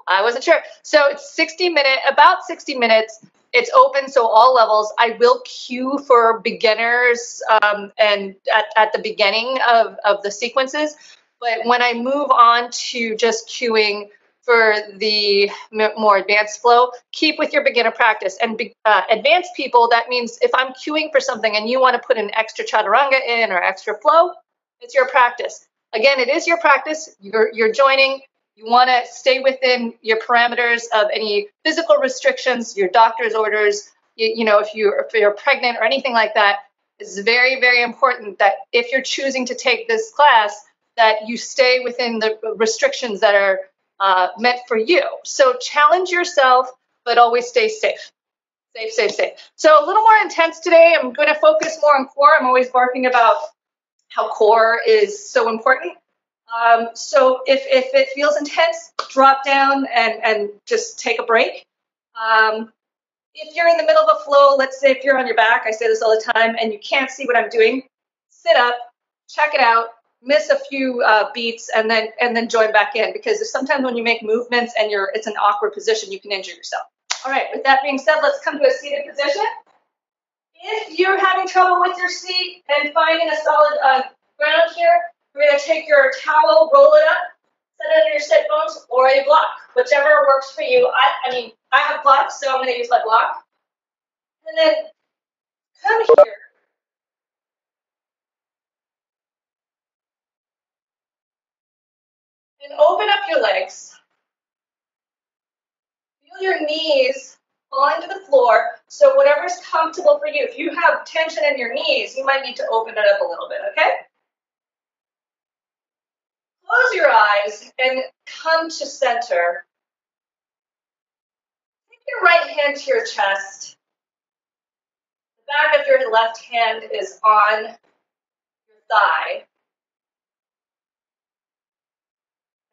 I wasn't sure. So it's about 60 minutes. It's open, so all levels. I will cue for beginners and at the beginning of the sequences. But when I move on to just cueing for the more advanced flow, keep with your beginner practice. And advanced people, that means if I'm cueing for something and you want to put an extra chaturanga in or extra flow, it's your practice. Again, it is your practice. You're joining. You want to stay within your parameters of any physical restrictions, your doctor's orders. If you're pregnant or anything like that, it's very, very important that if you're choosing to take this class, that you stay within the restrictions that are meant for you. So challenge yourself, but always stay safe. Safe, safe, safe. So a little more intense today. I'm going to focus more on core. I'm always barking about how core is so important. So if it feels intense, drop down and just take a break. If you're in the middle of a flow, let's say if you're on your back, I say this all the time, and you can't see what I'm doing, sit up, check it out, miss a few beats, and then join back in, because sometimes when you make movements and it's an awkward position, you can injure yourself. All right, with that being said, let's come to a seated position. If you're having trouble with your seat and finding a solid ground here, we're going to take your towel, roll it up, set it under your sit bones, or a block, whichever works for you. I have blocks, so I'm going to use my block. And then come here. And open up your legs. Feel your knees falling to the floor, so whatever's comfortable for you. If you have tension in your knees, you might need to open it up a little bit, okay? Close your eyes and come to center. Take your right hand to your chest. The back of your left hand is on your thigh.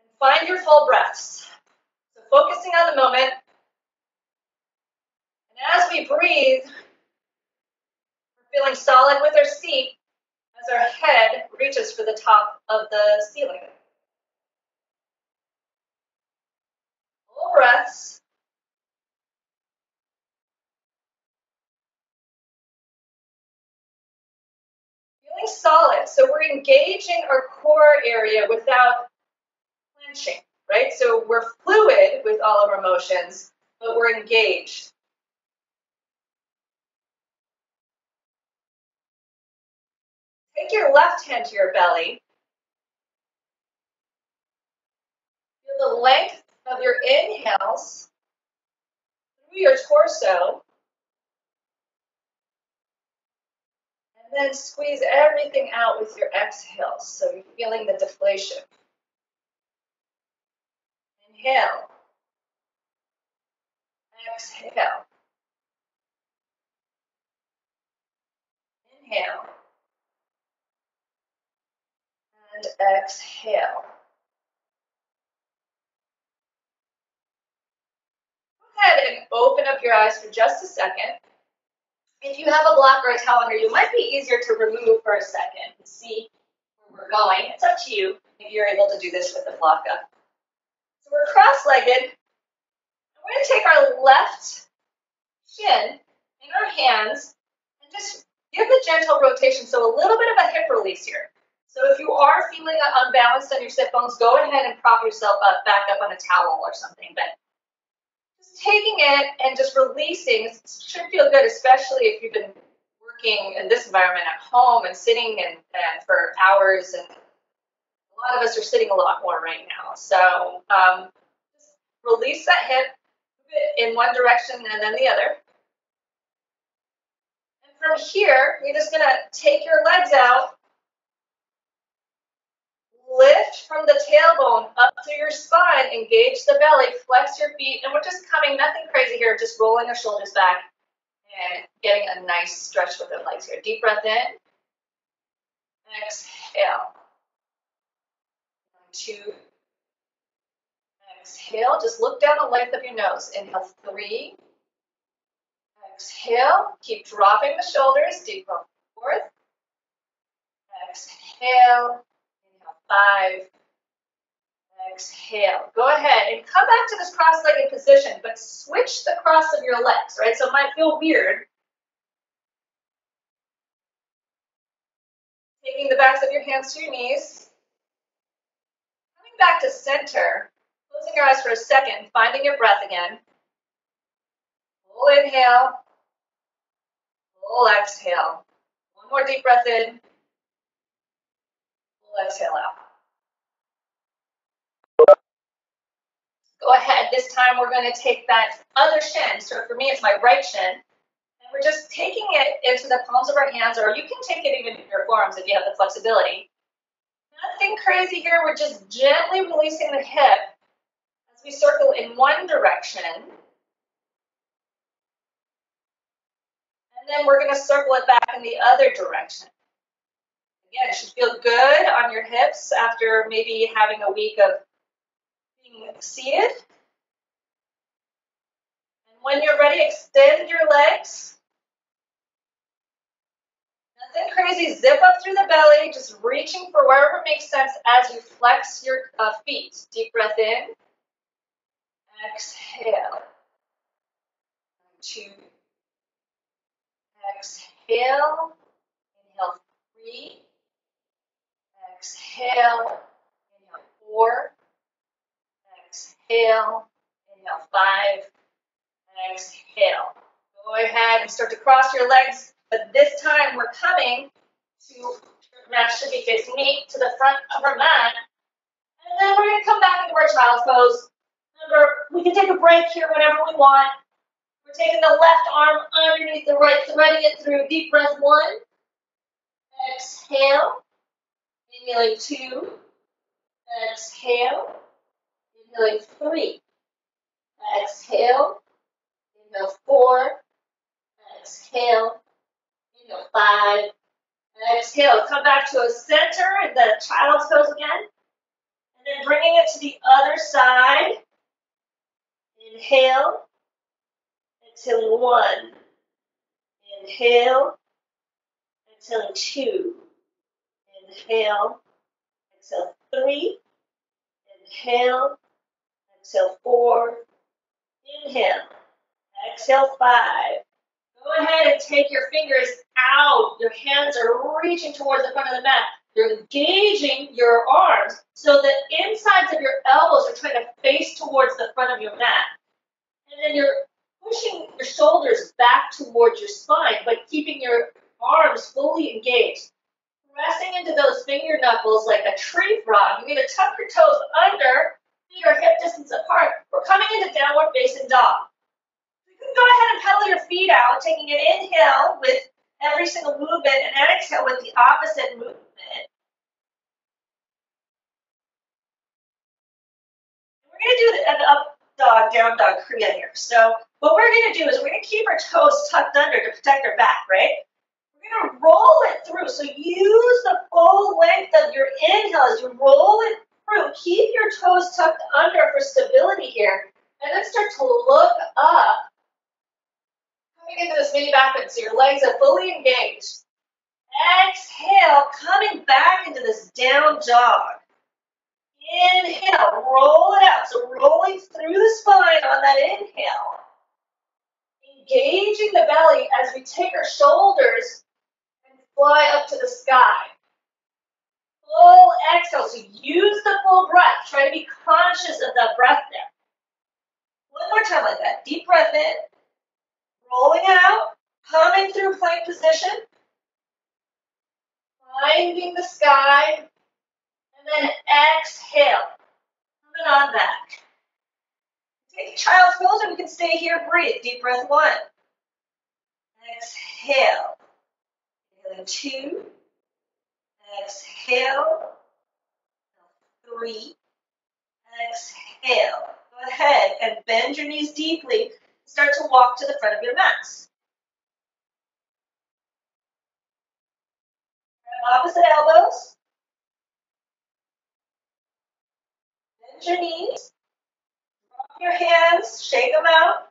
And find your full breaths. So focusing on the moment. And as we breathe, we're feeling solid with our seat as our head reaches for the top of the ceiling. Full breaths. Feeling solid. So we're engaging our core area without clenching, right? So we're fluid with all of our motions, but we're engaged. Take your left hand to your belly. Feel the length of your inhales through your torso. And then squeeze everything out with your exhales. So you're feeling the deflation. Inhale. Exhale. Inhale. And exhale. Go ahead and open up your eyes for just a second. If you have a block or a towel under you, it might be easier to remove for a second and see where we're going. It's up to you if you're able to do this with the block up. So we're cross-legged. We're going to take our left shin in our hands and just give a gentle rotation, so a little bit of a hip release here. So if you are feeling unbalanced on your sit bones, go ahead and prop yourself up, back up on a towel or something. But just taking it and just releasing should feel good, especially if you've been working in this environment at home and sitting and for hours. And a lot of us are sitting a lot more right now. So just release that hip, move it in one direction and then the other. And from here, you're just going to take your legs out. Lift from the tailbone up to your spine, engage the belly, flex your feet, and we're just coming, nothing crazy here, just rolling our shoulders back and getting a nice stretch with the legs here. Deep breath in. Exhale. 2. Exhale. Just look down the length of your nose. Inhale, 3. Exhale. Keep dropping the shoulders. Deep breath, 4th. Exhale. 5. Exhale. Go ahead and come back to this cross-legged position, but switch the cross of your legs, right? So it might feel weird. Taking the backs of your hands to your knees. Coming back to center. Closing your eyes for a second, finding your breath again. Full inhale. Full exhale. One more deep breath in. Full exhale out. Go ahead. This time we're going to take that other shin. So for me, it's my right shin. And we're just taking it into the palms of our hands, or you can take it even in your forearms if you have the flexibility. Nothing crazy here. We're just gently releasing the hip as we circle in one direction. And then we're going to circle it back in the other direction. Again, it should feel good on your hips after maybe having a week of being seated. And when you're ready, extend your legs. Nothing crazy. Zip up through the belly, just reaching for wherever makes sense as you flex your feet. Deep breath in. Exhale. 2. Exhale. Inhale 3. Exhale. Inhale 4. Exhale. Inhale 5. Exhale. Go ahead and start to cross your legs, but this time we're coming to mat should be facing me to the front of our mat, and then we're going to come back into our child's pose. Remember, we can take a break here whenever we want. We're taking the left arm underneath the right, threading it through. Deep breath 1. Exhale. Inhaling 2. Exhale. Inhaling 3. Exhale. Inhale 4. Exhale. Inhale 5. Exhale. Come back to a center in the child's pose again. And then bringing it to the other side. Inhale. Exhaling 1. Inhale. Exhaling 2. Inhale. Exhale 3. Inhale. Exhale 4. Inhale. Exhale 5. Go ahead and take your fingers out. Your hands are reaching towards the front of the mat. You're engaging your arms so the insides of your elbows are trying to face towards the front of your mat. And then you're pushing your shoulders back towards your spine, but keeping your arms fully engaged. Pressing into those finger knuckles like a tree frog. You're going to tuck your toes under, feet are hip distance apart. We're coming into downward facing dog. You can go ahead and pedal your feet out, taking an inhale with every single movement and an exhale with the opposite movement. We're going to do an up dog, down dog kriya here. So what we're going to do is we're going to keep our toes tucked under to protect our back, right? We're going to roll it through. So use the full length of your inhale as you roll it through. Keep your toes tucked under for stability here. And then start to look up. Coming into this mini back bend, so your legs are fully engaged. Exhale, coming back into this down dog. Inhale, roll it out. So rolling through the spine on that inhale. Engaging the belly as we take our shoulders and fly up to the sky. Full exhale, so use the full breath. Try to be conscious of that breath there. One more time like that. Deep breath in. Rolling out, coming through plank position, finding the sky, and then exhale, coming on back. Take child's pose and we can stay here, breathe. Deep breath 1. Exhale. Inhaling 2. Exhale. 3. Exhale. Go ahead and bend your knees deeply. Start to walk to the front of your mats. Grab opposite elbows. Bend your knees. Drop your hands, shake them out.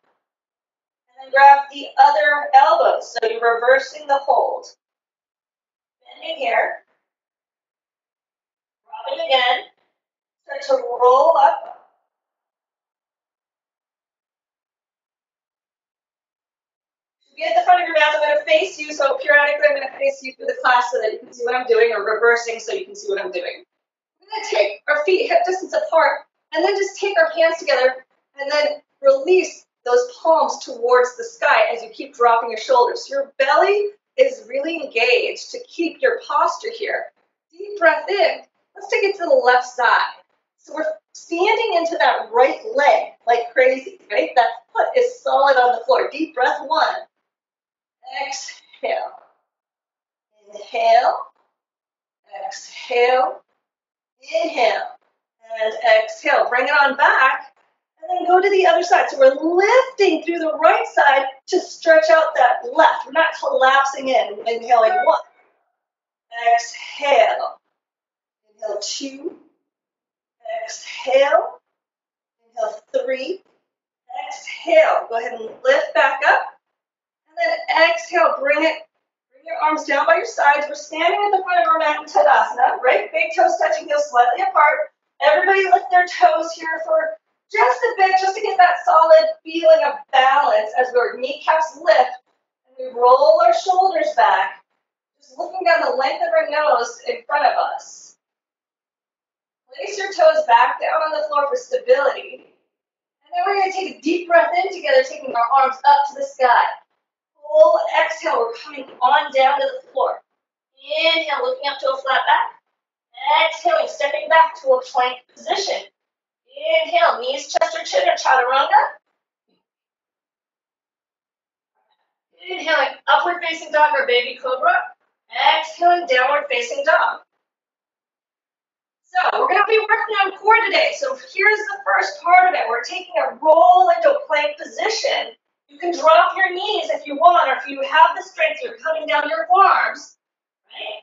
And then grab the other elbows. So you're reversing the hold. Bending here. Dropping again. Start to roll up. Be at the front of your mat. I'm going to face you, so periodically I'm going to face you through the class so that you can see what I'm doing, or reversing so you can see what I'm doing. We're going to take our feet hip distance apart, and then just take our hands together, and then release those palms towards the sky as you keep dropping your shoulders. Your belly is really engaged to keep your posture here. Deep breath in. Let's take it to the left side. So we're standing into that right leg like crazy, right? That foot is solid on the floor. Deep breath, 1. Exhale. Inhale. Exhale. Inhale. And exhale. Bring it on back. And then go to the other side. So we're lifting through the right side to stretch out that left. We're not collapsing in. Inhaling 1. Exhale. Inhale 2. Exhale. Inhale 3. Exhale. Go ahead and lift back up. And then exhale. Bring your arms down by your sides. We're standing at the front of our mat in Tadasana, right? Big toes touching, heels slightly apart. Everybody lift their toes here for just a bit, just to get that solid feeling of balance as our kneecaps lift and we roll our shoulders back, just looking down the length of our nose in front of us. Place your toes back down on the floor for stability. And then we're going to take a deep breath in together, taking our arms up to the sky. Full exhale, we're coming on down to the floor. Inhale, looking up to a flat back. Exhaling, stepping back to a plank position. Inhale, knees, chest, or chin, or chaturanga. Inhaling, upward facing dog or baby cobra. Exhaling, downward facing dog. So we're going to be working on core today. So here's the first part of it. We're taking a roll into a plank position. You can drop your knees if you want, or if you have the strength, you're coming down your forearms, right?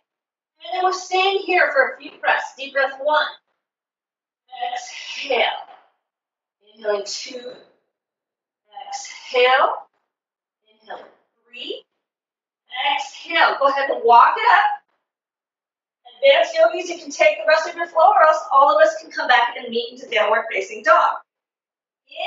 And then we're staying here for a few breaths. Deep breath 1. Exhale. Inhaling 2. Exhale. Inhale 3. Exhale. Go ahead and walk it up. Advanced yogis, you can take the rest of your flow, or else all of us can come back and meet into downward facing dog.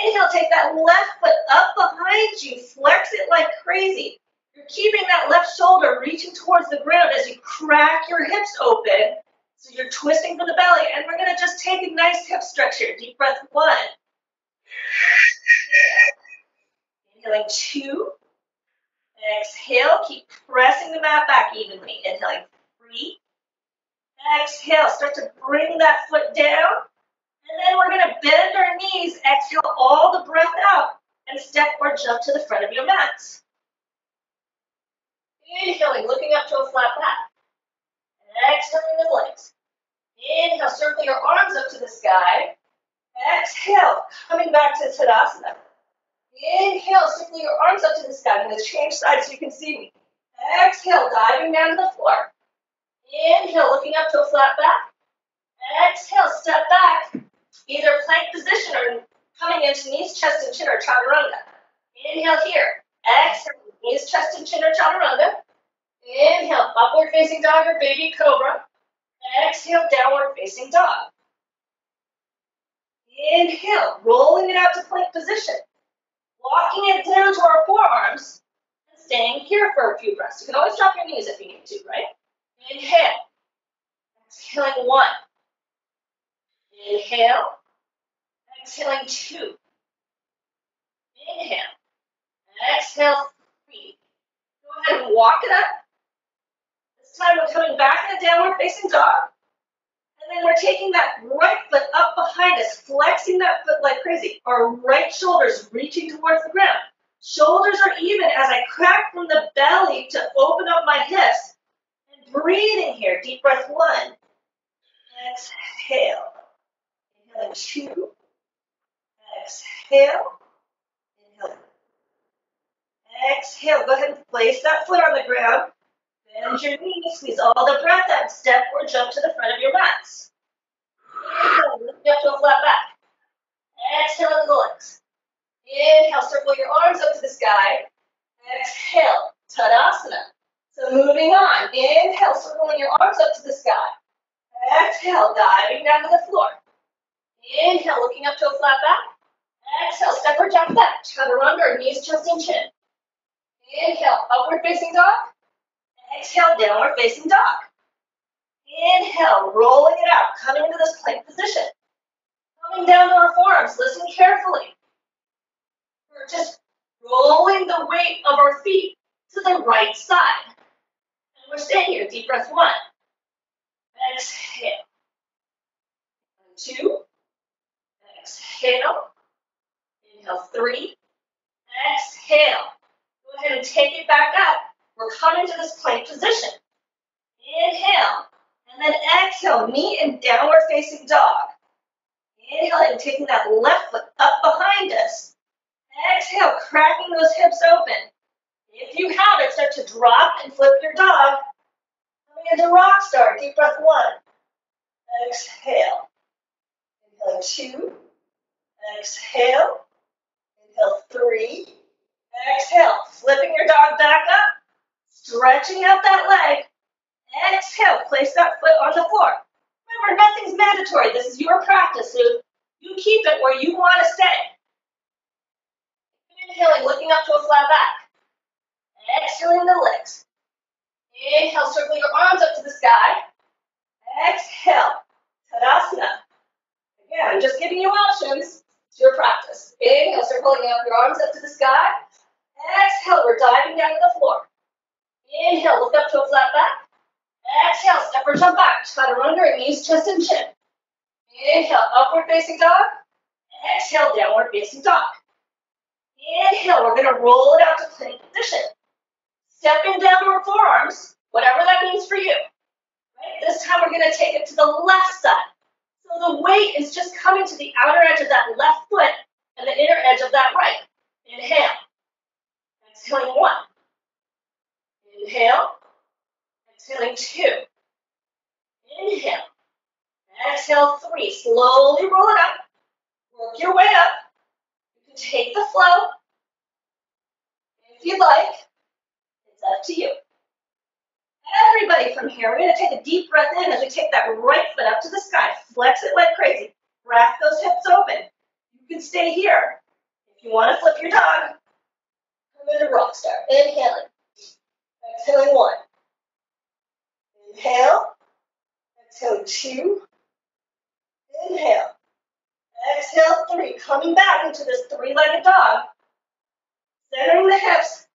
Inhale, take that left foot up behind you. Flex it like crazy. You're keeping that left shoulder reaching towards the ground as you crack your hips open. So you're twisting from the belly. And we're going to just take a nice hip stretch here. Deep breath 1. Inhaling 2. Exhale. Keep pressing the mat back evenly. Inhaling 3. Exhale. Start to bring that foot down. And then we're going to bend our knees. Exhale all the breath out. And step or jump to the front of your mats. Inhaling, looking up to a flat back. Exhaling the legs. Inhale, circle your arms up to the sky. Exhale, coming back to Tadasana. Inhale, circle your arms up to the sky. I'm going to change sides so you can see me. Exhale, diving down to the floor. Inhale, looking up to a flat back. Exhale, step back. Either plank position or coming into knees, chest, and chin, or chaturanga. Inhale here. Exhale, knees, chest, and chin, or chaturanga. Inhale, upward facing dog or baby cobra. Exhale, downward facing dog. Inhale, rolling it out to plank position. Walking it down to our forearms and staying here for a few breaths. You can always drop your knees if you need to, right? Inhale. Exhaling 1. Inhale. Exhaling 2. Inhale. Exhale 3. Go ahead and walk it up. This time we're coming back in a downward facing dog. And then we're taking that right foot up behind us, flexing that foot like crazy. Our right shoulder's reaching towards the ground. Shoulders are even as I crack from the belly to open up my hips. And breathing here. Deep breath 1. Exhale. Inhaling 2. Exhale. Inhale. Exhale. Go ahead and place that foot on the ground. Bend your knees. Squeeze all the breath out. Step or jump to the front of your mats. Inhale. Lift up to a flat back. Exhale into the legs. Inhale. Circle your arms up to the sky. Exhale. Tadasana. So moving on. Inhale. Circling your arms up to the sky. Exhale. Diving down to the floor. Inhale, looking up to a flat back. Exhale, step or jump back. Chaturanga, knees, chest, and chin. Inhale, upward facing dog. Exhale, downward facing dog. Inhale, rolling it out, coming into this plank position. Coming down to our forearms, listen carefully. We're just rolling the weight of our feet to the right side. And we're staying here, deep breath 1. Exhale. 2. Exhale. Inhale, 3. Exhale. Go ahead and take it back up. We're coming to this plank position. Inhale. And then exhale, knee and downward facing dog. Inhale and taking that left foot up behind us. Exhale, cracking those hips open. If you have it, start to drop and flip your dog. Coming into rock star, deep breath 1. Exhale. Inhale 2. Exhale. Inhale 3. Exhale, flipping your dog back up. Stretching out that leg. Exhale, place that foot on the floor. Remember, nothing's mandatory. This is your practice, so you keep it where you want to stay. Inhaling, looking up to a flat back. Exhaling the legs. Inhale, circle your arms up to the sky. Exhale, Tadasana. Again, I'm just giving you options. It's your practice. Inhale, circling up your arms up to the sky. Exhale, we're diving down to the floor. Inhale, look up to a flat back. Exhale, step or jump back. Chaturanga, knees, chest, and chin. Inhale, upward facing dog. Exhale, downward facing dog. Inhale, we're going to roll it out to plank position. Stepping down to our forearms, whatever that means for you. Right? This time we're going to take it to the left side. So the weight is just coming to the outer edge of that left foot and the inner edge of that right. Inhale. Exhaling 1. Inhale. Exhaling 2. Inhale. Exhale 3. Slowly roll it up. Work your way up. You can take the flow. If you like, it's up to you. Everybody from here, we're going to take a deep breath in as we take that right foot up to the sky. Flex it like crazy. Crack those hips open. You can stay here. If you want to flip your dog, come into rock star. Inhaling. Exhaling 1. Inhale. Exhale 2. Inhale. Exhale 3. Coming back into this three-legged dog. Centering the hips.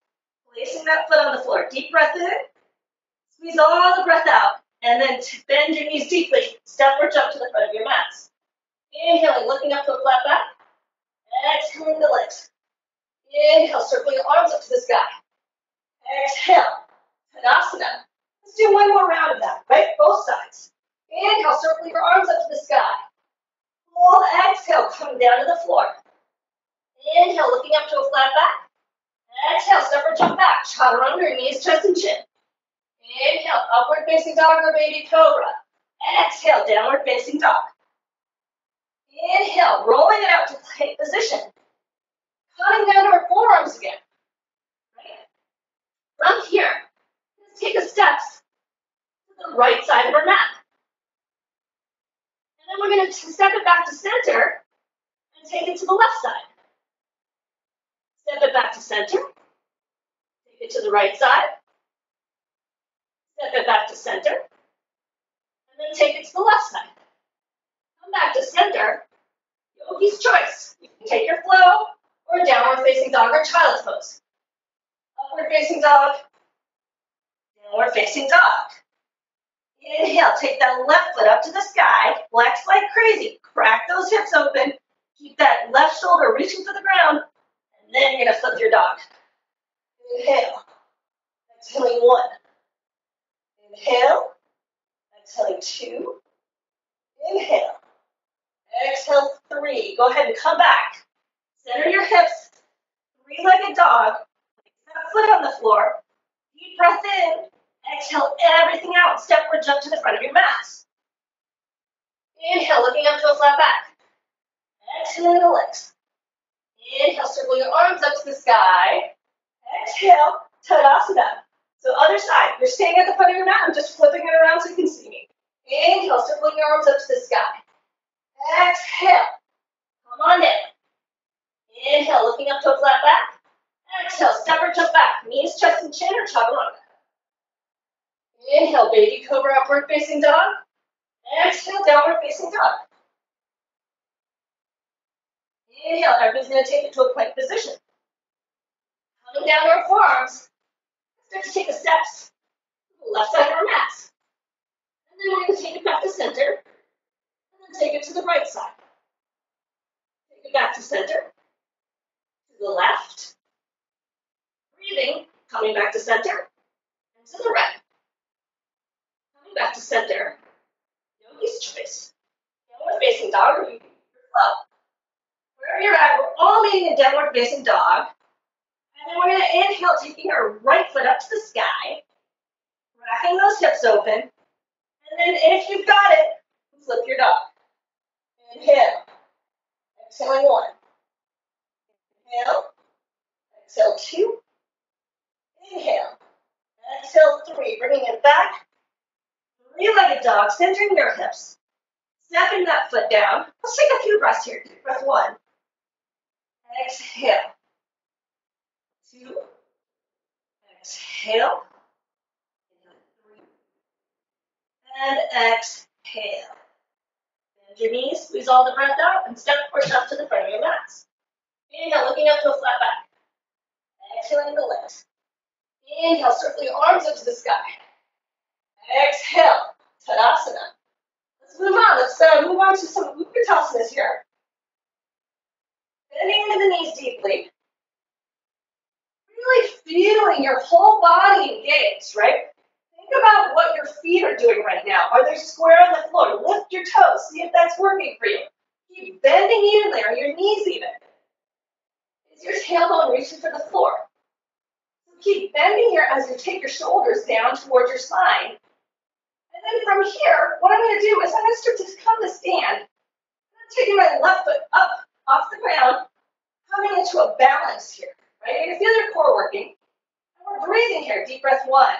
Placing that foot on the floor. Deep breath in. Squeeze all the breath out. And then bend your knees deeply. Step or jump to the front of your mats. Inhaling, looking up to a flat back. Exhaling the legs. Inhale, circle your arms up to the sky. Exhale. Tadasana. Let's do one more round of that, right? Both sides. Inhale, circle your arms up to the sky. Full exhale, coming down to the floor. Inhale, looking up to a flat back. Exhale, step or jump back. Chaturanga, knees, chest, and chin. Inhale, upward facing dog or baby cobra. Exhale, downward facing dog. Inhale, rolling it out to plank position. Coming down to our forearms again. Right? From here, let's take a steps to the right side of our mat. And then we're going to step it back to center and take it to the left side. Step it back to center. Take it to the right side. Step it back to center. And then take it to the left side. Come back to center. Yogi's choice. You can take your flow or downward facing dog or child's pose. Upward facing dog. Downward facing dog. Inhale, take that left foot up to the sky. Flex like crazy. Crack those hips open. Keep that left shoulder reaching for the ground. And then you're going to flip your dog. Inhale. Exhaling 1. Inhale. Exhaling 2. Inhale. Exhale 3. Go ahead and come back. Center your hips. Three-legged dog. Place that foot on the floor. Deep breath in. Exhale everything out. Step or jump to the front of your mat. Inhale, looking up to a flat back. Exhaling the legs. Inhale, circle your arms up to the sky. Exhale, Tadasana. So other side. You're staying at the front of your mat. I'm just flipping it around so you can see me. Inhale, circling your arms up to the sky. Exhale. Come on down. Inhale, looking up to a flat back. Exhale, step or jump back. Knees, chest, and chin, or chaturanga. Inhale, baby cobra, upward facing dog. Exhale, downward facing dog. Inhale, everybody's going to take it to a plank position. Coming down to our forearms, start to take the steps to the left side of our mats. And then we're going to take it back to center, and then take it to the right side. Take it back to center, to the left. Breathing, coming back to center, and to the right. Coming back to center. Yogi's choice. Downward facing dog, or you can flow. Wherever you're at, we're all meeting in downward facing dog. And then we're going to inhale, taking our right foot up to the sky, racking those hips open. And then if you've got it, flip your dog. Inhale. Exhaling 1. Inhale. Exhale 2. Inhale. Exhale 3. Bringing it back. 3-legged dog, centering your hips. Snapping that foot down. Let's take a few breaths here. Breath 1. Exhale. 2. Exhale. 3. And exhale. Bend your knees, squeeze all the breath out, and step or jump to the front of your mats. Inhale, looking up to a flat back. Exhaling the legs. Inhale, circle your arms up to the sky. Exhale, Tadasana. Let's move on. Let's move on to some Uttatasanas here. Bending into the knees deeply. Really feeling your whole body engaged, right? Think about what your feet are doing right now. Are they square on the floor? Lift your toes. See if that's working for you. Keep bending evenly. Are your knees even? Is your tailbone reaching for the floor? So keep bending here as you take your shoulders down towards your spine. And then from here, what I'm going to do is I'm going to start to come to stand. I'm taking my left foot up off the ground, coming into a balance here. Right? You're going to feel your core working. And we're breathing here. Deep breath 1.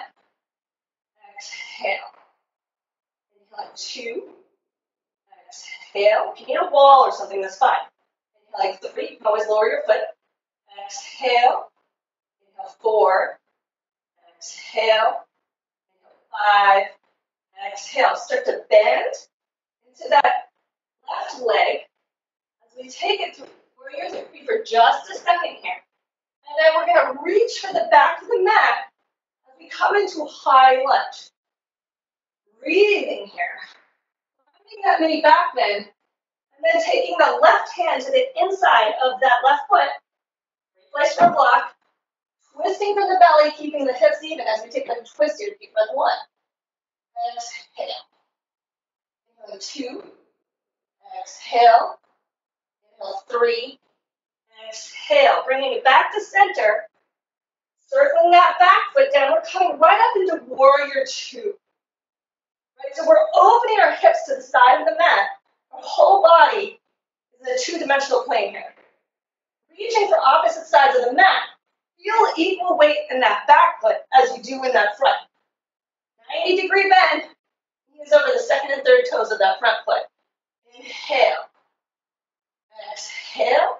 Exhale. Inhale 2. Exhale. If you need a wall or something, that's fine. Inhale 3. You can always lower your foot. Exhale. Inhale 4. Exhale. Inhale 5. Exhale. Start to bend into that left leg as we take it to warrior 3 for just a second here. And then we're going to reach for the back of the mat as we come into high lunge. Breathing here. Finding that mini back bend. And then taking the left hand to the inside of that left foot. Place for a block. Twisting from the belly, keeping the hips even as we take a twist here. Deep breath 1. Exhale. Inhale 2. Exhale. Inhale 3. Exhale. Bringing it back to center. Circling that back foot down. We're coming right up into warrior 2. Right? So we're opening our hips to the side of the mat. Our whole body is in a two-dimensional plane here. Reaching for opposite sides of the mat. Feel equal weight in that back foot as you do in that front. 90-degree bend. Knees over the second and third toes of that front foot. Inhale. Exhale.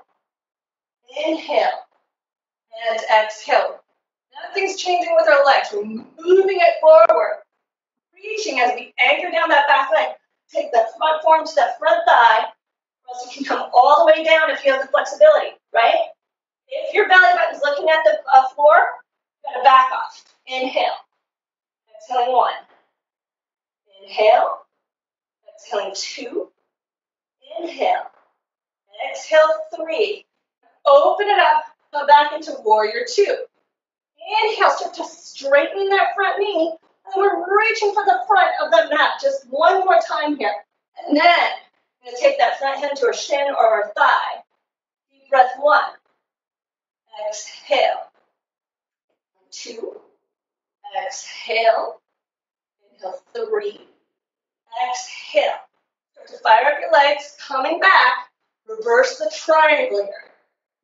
Inhale. And exhale. Nothing's changing with our legs. We're moving it forward. Reaching as we anchor down that back leg. Take that front forearm to that front thigh. Or else you can come all the way down if you have the flexibility, right? If your belly button's looking at the floor, you gotta back off. Inhale. Exhaling 1. Inhale. Exhaling 2. Inhale. Exhale 3. Open it up. Come back into warrior 2. Inhale. Start to straighten that front knee. And we're reaching for the front of the mat. Just one more time here. And then I'm going to take that front hand to our shin or our thigh. Deep breath 1. Exhale. 2. Exhale. Inhale 3. Exhale. Start to fire up your legs. Coming back. Reverse the triangle here.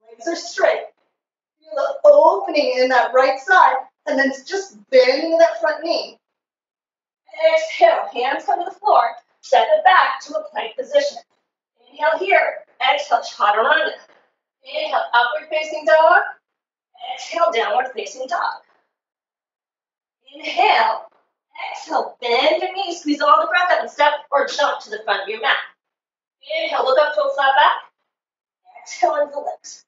Legs are straight. Feel the opening in that right side. And then just bending that front knee. Exhale. Hands come to the floor. Step it back to a plank position. Inhale here. Exhale, chaturanga. Inhale, upward facing dog. Exhale, downward facing dog. Inhale. Exhale, bend your knees, squeeze all the breath out and step or jump to the front of your mat. Inhale, look up to a flat back. Exhale into the legs.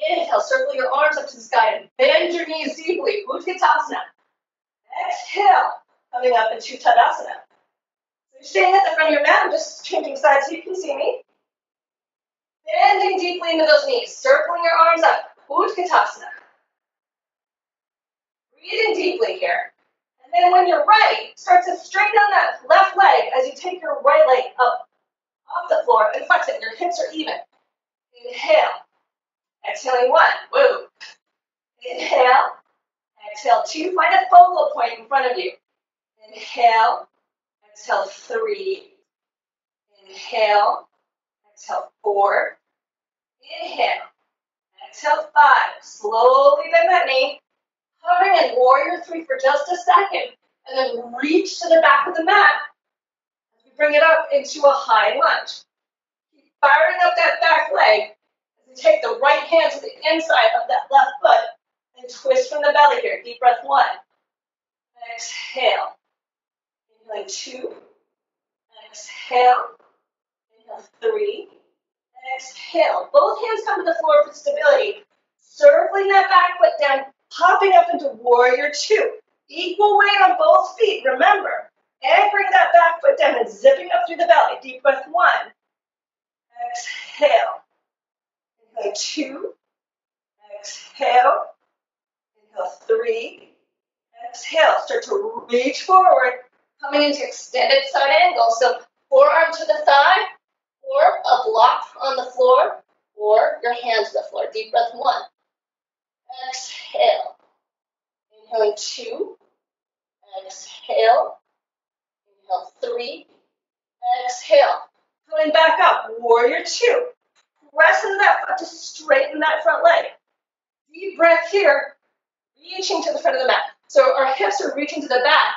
Inhale, circle your arms up to the sky and bend your knees deeply. Utkatasana. Exhale, coming up into Tadasana. So you're staying at the front of your mat. I'm just changing sides so you can see me. Bending deeply into those knees, circling your arms up. Utkatasana. Breathing deeply here. And then when you're ready, start to straighten out that left leg as you take your right leg up off the floor and flex it. Your hips are even. Inhale. Exhaling 1. Woo. Inhale. Exhale 2. Find a focal point in front of you. Inhale. Exhale 3. Inhale. Exhale 4. Inhale. Exhale 5. Slowly bend that knee. Hovering in warrior 3 for just a second. And then reach to the back of the mat. As we bring it up into a high lunge. Keep firing up that back leg. As you take the right hand to the inside of that left foot. And twist from the belly here. Deep breath 1. Exhale. Inhaling 2. Exhale. Inhale 3. Exhale. Both hands come to the floor for stability. Circling that back foot down. Popping up into warrior 2. Equal weight on both feet. Remember, anchoring that back foot down and zipping up through the belly. Deep breath 1. Exhale. Inhale 2. Exhale. Inhale 3. Exhale. Start to reach forward. Coming into extended side angle. So forearm to the thigh, or a block on the floor, or your hands to the floor. Deep breath 1. Exhale. Inhaling 2. Exhale. Inhale 3. Exhale. Coming back up. Warrior 2. Press into that foot to straighten that front leg. Deep breath here. Reaching to the front of the mat. So our hips are reaching to the back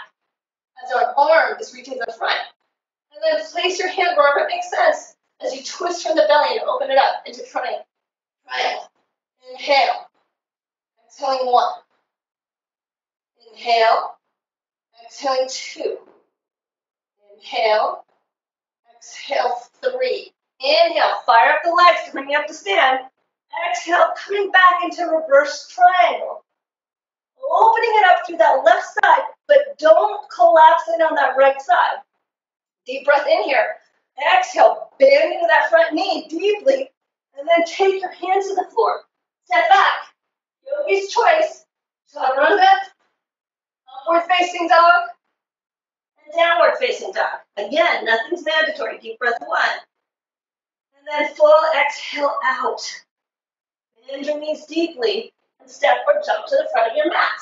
as our arm is reaching to the front. And then place your hand wherever it makes sense as you twist from the belly and open it up into triangle. Triangle. Inhale. Exhaling 1. Inhale. Exhaling 2. Inhale. Exhale 3. Inhale. Fire up the legs to bring you up to stand. Exhale. Coming back into reverse triangle. Opening it up through that left side, but don't collapse in on that right side. Deep breath in here. Exhale. Bend into that front knee deeply. And then take your hands to the floor. Step back. Yogi's choice. Chaturanga. Upward facing dog. And downward facing dog. Again, nothing's mandatory. Deep breath 1. And then full exhale out. Bend your knees deeply. And step or jump to the front of your mat.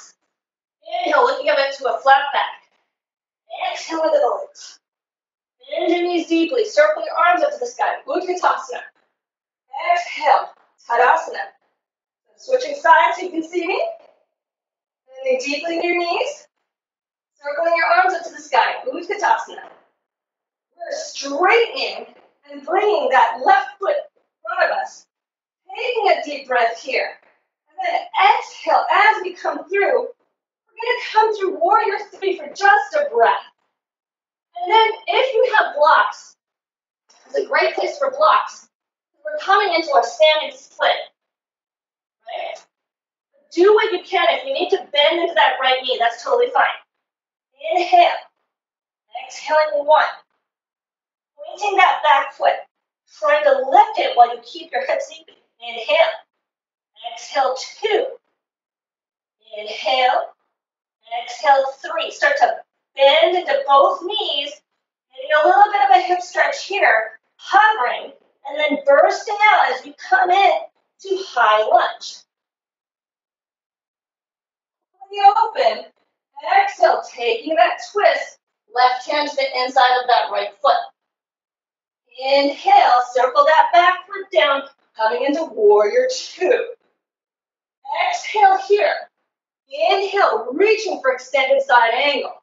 Inhale, looking up into a flat back. Exhale into the legs. Bend your knees deeply. Circle your arms up to the sky. Utkatasana. Exhale. Tadasana. Switching sides so you can see me. Bending deeply into your knees. Circling your arms up to the sky. Utkatasana. We're straightening and bringing that left foot in front of us. Taking a deep breath here. And then exhale as we come through. We're going to come through warrior 3 for just a breath. And then if you have blocks, it's a great place for blocks. We're coming into a standing split. Right? Do what you can. If you need to bend into that right knee, that's totally fine. Inhale. Exhaling 1. Pointing that back foot. Trying to lift it while you keep your hips even. Inhale. Exhale 2. Inhale. Exhale 3. Start to bend into both knees. Getting a little bit of a hip stretch here. Hovering. And then bursting out as you come in to high lunge. When you open, exhale, taking that twist. Left hand to the inside of that right foot. Inhale, circle that back foot down. Coming into warrior 2. Exhale here. Inhale, reaching for extended side angle.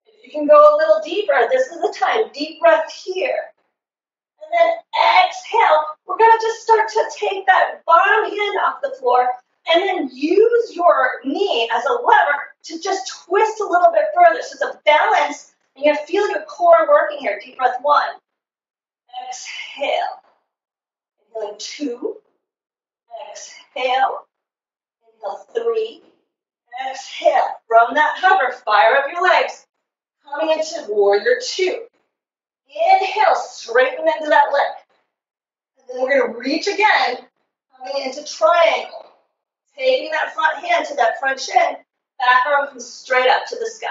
If you can go a little deeper, this is the time. Deep breath here. And then exhale. We're going to just start to take that bottom hand off the floor and then use your knee as a lever to just twist a little bit further. So it's a balance. You're going to feel your core working here. Deep breath 1. Exhale. Inhaling 2. Exhale. Inhale 3. Exhale. From that hover, fire up your legs. Coming into warrior 2. Inhale, straighten into that leg. And then we're going to reach again, coming into triangle. Taking that front hand to that front shin, back arm comes straight up to the sky.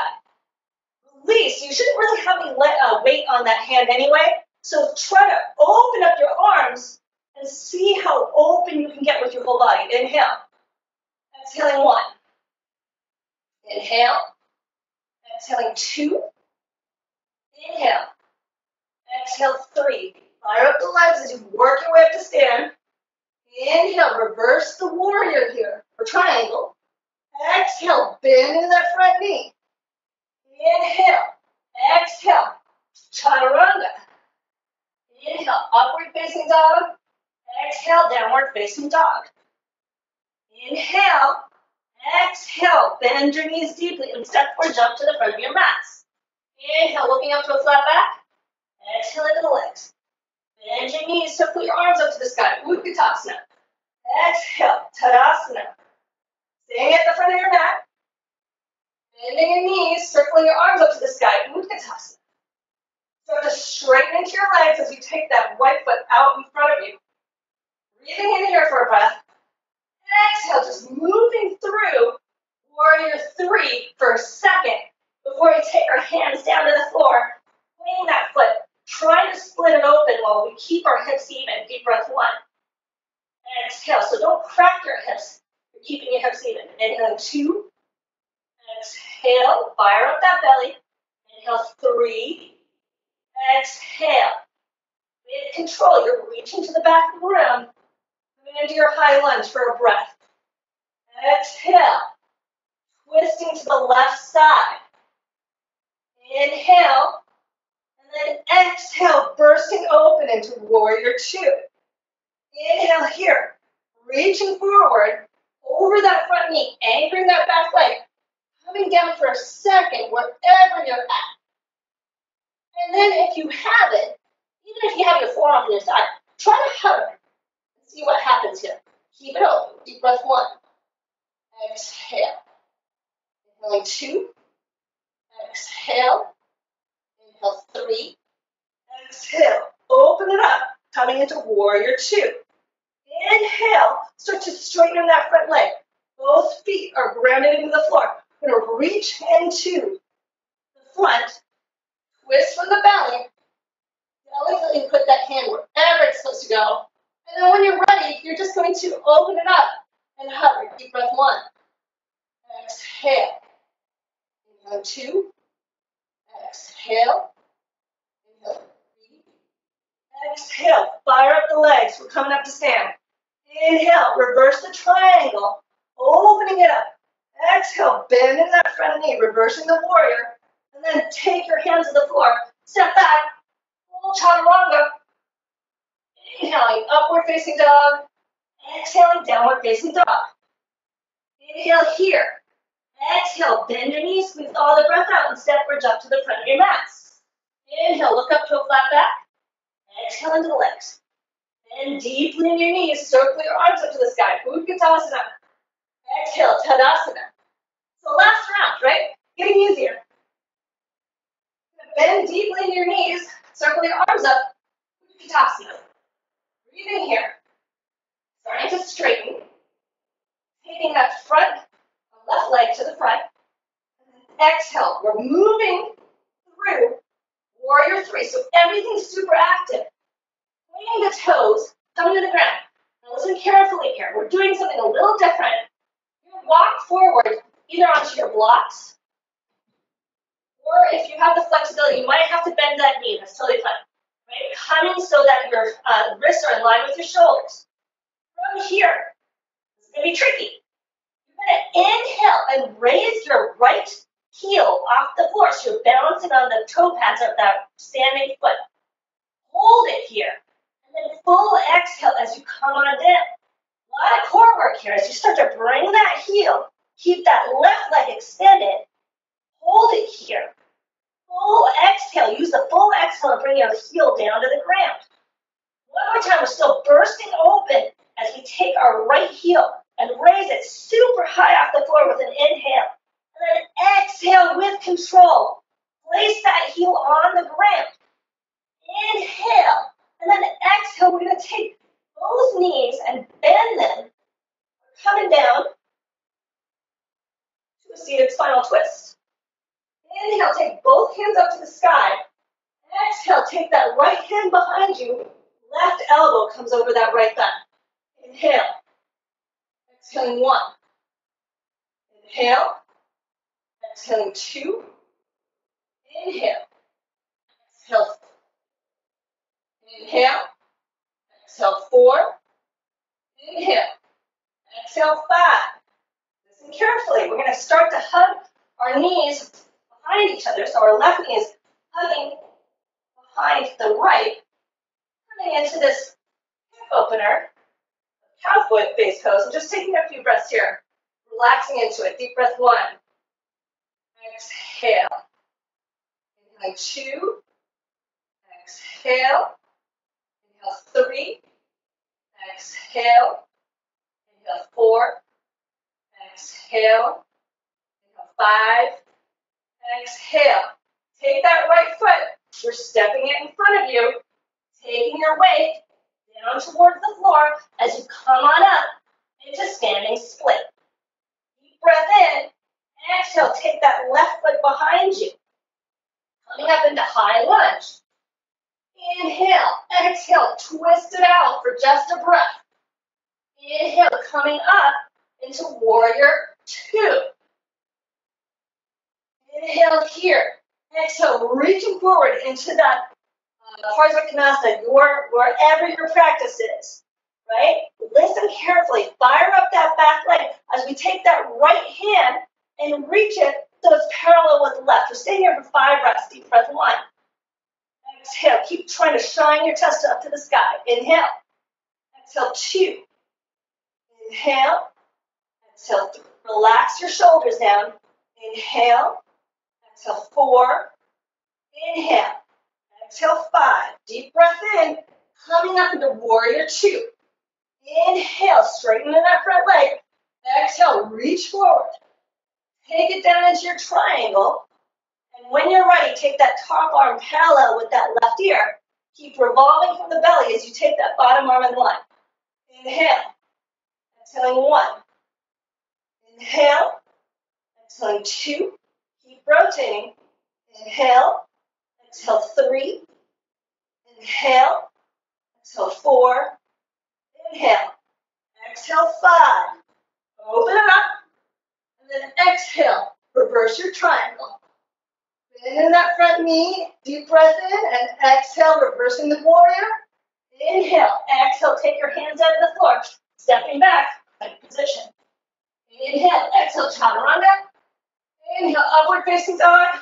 Release. You shouldn't really have any weight on that hand anyway, so try to open up your arms and see how open you can get with your whole body. Inhale. Exhaling 1. Inhale. Exhaling 2. Inhale. Exhale 3. Fire up the legs as you work your way up to stand. Inhale, reverse the warrior here, or triangle. Exhale, bend into that front knee. Inhale. Exhale. Chaturanga. Inhale, upward facing dog. Exhale, downward facing dog. Inhale. Exhale, bend your knees deeply and step or jump to the front of your mats. Inhale, looking up to a flat back. Exhale into the legs. Bend your knees, circle your arms up to the sky. Utkatasana. Exhale, Tadasana. Staying at the front of your mat. Bending your knees, circling your arms up to the sky. Utkatasana. Start to straighten into your legs as you take that right foot out in front of you. Breathing in here for a breath. Exhale, just moving through warrior 3 for a second before we take our hands down to the floor. Weighing that foot, trying to split it open while we keep our hips even. Deep breath 1. Exhale, so don't crack your hips. You're keeping your hips even. Inhale 2. Exhale, fire up that belly. Inhale 3. Exhale. With control, you're reaching to the back of the room. Coming into your high lunge for a breath. Exhale. Twisting to the left side. Inhale. And then exhale, bursting open into warrior 2. Inhale here. Reaching forward over that front knee, anchoring that back leg. Coming down for a second, wherever you're at. And then if you have it, even if you have your forearm on your side, try to hover and see what happens here. Keep it open. Deep breath 1. Exhale. Inhaling 2. Exhale. Inhale 3. Exhale. Open it up. Coming into warrior 2. Inhale. Start to straighten that front leg. Both feet are grounded into the floor. We're going to reach into the front. Twist from the belly. Delicately put that hand wherever it's supposed to go. And then when you're ready, you're just going to open it up and hover. Deep breath 1. Exhale. Inhale 2. Exhale. Inhale 3. Exhale. Fire up the legs. We're coming up to stand. Inhale. Reverse the triangle. Opening it up. Exhale. Bend into that front knee. Reversing the warrior. And then take your hands to the floor. Step back. Full chaturanga. Inhaling, upward facing dog. Exhaling, downward facing dog. Inhale here. Exhale, bend your knees, squeeze all the breath out, and step or jump to the front of your mats. Inhale, look up to a flat back. Exhale into the legs. Bend deeply in your knees, circle your arms up to the sky. Utkatasana. Exhale, Tadasana. So last round, right? Getting easier. Bend deeply in your knees, circle your arms up. Utkatasana. Breathing here. Starting to straighten. Taking that front left leg to the front. Exhale. We're moving through warrior 3. So everything's super active. Pointing the toes, coming to the ground. Now listen carefully here. We're doing something a little different. You walk forward either onto your blocks, or if you have the flexibility, you might have to bend that knee. That's totally fine. Right? Coming so that your wrists are in line with your shoulders. From here, this is going to be tricky. You're going to inhale and raise your right heel off the floor so you're balancing on the toe pads of that standing foot. Hold it here. And then full exhale as you come on down. A lot of core work here. As you start to bring that heel, keep that left leg extended. Hold it here. Full exhale. Use the full exhale and bring your heel down to the ground. One more time. We're still bursting open as we take our right heel and raise it super high off the floor with an inhale. And then exhale with control. Place that heel on the ground. Inhale. And then exhale. We're going to take both knees and bend them. Coming down to a seated spinal twist. Inhale, take both hands up to the sky. Exhale, take that right hand behind you. Left elbow comes over that right thigh. Inhale. Exhaling 1. Inhale. Exhaling 2. Inhale. Exhale. Inhale. Exhale 4. Inhale. Exhale 5. Listen carefully. We're going to start to hug our knees behind each other. So our left knee is hugging behind the right. Coming into this hip opener, cow face pose, and just taking a few breaths here. Relaxing into it. Deep breath 1. Exhale. Inhale 2. Exhale. Inhale 3. Exhale. Inhale 4. Exhale. Inhale 5. Exhale. Take that right foot. You're stepping it in front of you. Taking your weight down towards the floor as you come on up into standing split. Deep breath in. Exhale. Take that left foot behind you. Coming up into high lunge. Inhale. Exhale. Twist it out for just a breath. Inhale. Coming up into warrior 2. Inhale here. Exhale. Reaching forward into that Parsvakonasana, wherever your practice is, right? Listen carefully. Fire up that back leg as we take that right hand and reach it so it's parallel with the left. We're staying here for 5 breaths. Deep breath 1. Exhale. Keep trying to shine your chest up to the sky. Inhale. Exhale 2. Inhale. Exhale 3. Relax your shoulders down. Inhale. Exhale 4. Inhale. Exhale 5. Deep breath in. Coming up into warrior 2. Inhale. Straighten that front leg. Exhale. Reach forward. Take it down into your triangle. And when you're ready, take that top arm parallel with that left ear. Keep revolving from the belly as you take that bottom arm in line. Inhale. Exhaling 1. Inhale. Exhaling 2. Keep rotating. Inhale. Exhale 3. Inhale. Exhale 4. Inhale. Exhale 5. Open it up. And then exhale. Reverse your triangle. Bend in that front knee. Deep breath in. And exhale. Reversing the warrior. Inhale. Exhale. Take your hands out of the floor. Stepping back. Plank position. Inhale. Exhale. Chaturanga. Inhale. Upward facing dog.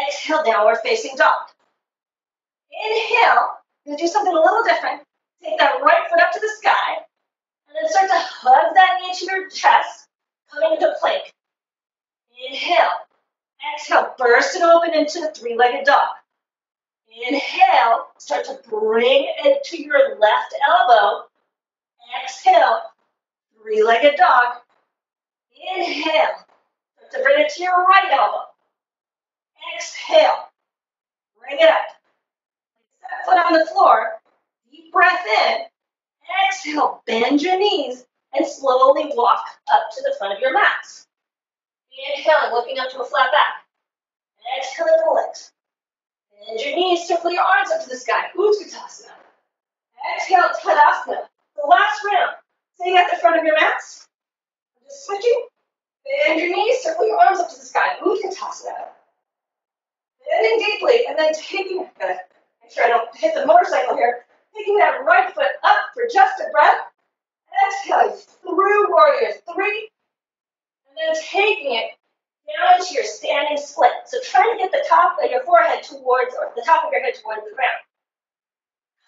Exhale, downward facing dog. Inhale, you're going to do something a little different. Take that right foot up to the sky, and then start to hug that knee to your chest, coming into plank. Inhale. Exhale, burst it open into the 3-legged dog. Inhale, start to bring it to your left elbow. Exhale, 3-legged dog. Inhale, start to bring it to your right elbow. Exhale. Bring it up. Set foot on the floor. Deep breath in. Exhale. Bend your knees and slowly walk up to the front of your mats. Inhaling, looking up to a flat back. Exhaling the legs. Bend your knees, circle your arms up to the sky. Utkatasana. Exhale, Tadasana. The last round. Sitting at the front of your mats. Just switching. Bend your knees, circle your arms up to the sky. Utkatasana. Bending deeply, and then taking, gotta make sure I don't hit the motorcycle here, taking that right foot up for just a breath. Exhaling through warrior 3, and then taking it down into your standing split. So try to get the top of your forehead towards, or the top of your head towards the ground.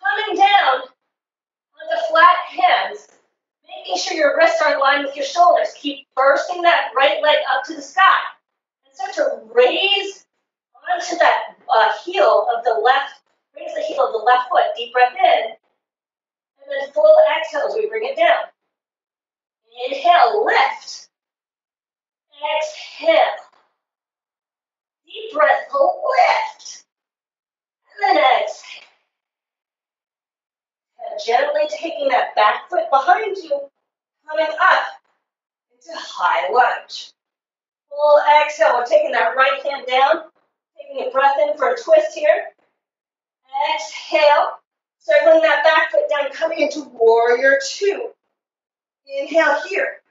coming down onto flat hands, making sure your wrists are in line with your shoulders. Keep bursting that right leg up to the sky. And start to raise onto that heel of the left, raise the heel of the left foot. Deep breath in. And then full exhale as we bring it down. Inhale, lift. Exhale. Deep breath, lift. And then exhale. And gently taking that back foot behind you, coming up into high lunge. Full exhale. We're taking that right hand down, taking a breath in for a twist here. Exhale. Circling that back foot down, coming into warrior two. Inhale here.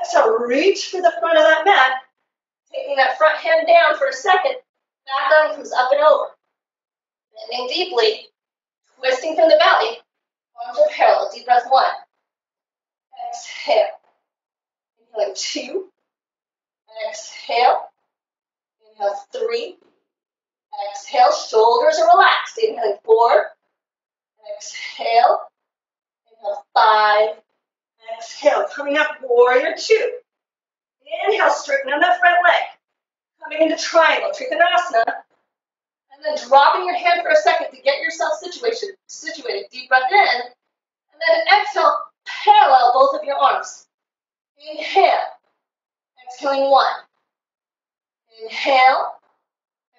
Exhale, reach for the front of that mat. Taking that front hand down for a second. Back arm comes up and over. Bending deeply. Twisting from the belly. Arms are parallel. Deep breath one. Exhale. Inhaling two. Exhale. Inhale three. Exhale. Shoulders are relaxed. Inhaling four. Exhale. Inhale five. Exhale. Coming up, warrior two. Inhale, straighten on that front leg. Coming into triangle, Trikonasana. And then dropping your hand for a second to get yourself situated. Deep breath in. And then exhale, parallel both of your arms. Inhale. Exhaling one. Inhale.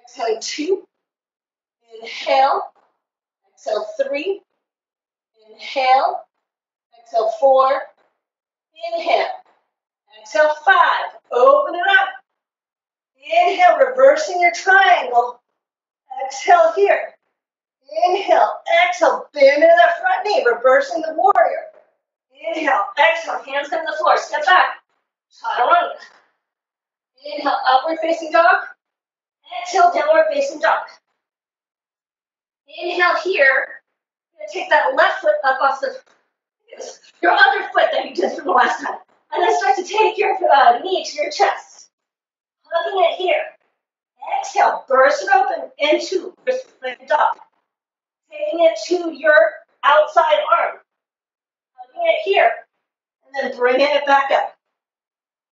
Exhaling two. Inhale. Exhale three. Inhale. Exhale four. Inhale. Exhale five. Open it up. Inhale, reversing your triangle. Exhale here. Inhale. Exhale, bend into that front knee, reversing the warrior. Inhale. Exhale, hands come to the floor. Step back. Chaturanga. Inhale, upward facing dog. Exhale, downward facing dog. Inhale here. You're going to take that left foot up off your other foot that you did from the last time. And then start to take your knee to your chest. Hugging it here. Exhale, burst it open into the dog. Taking it to your outside arm. Hugging it here. And then bringing it back up.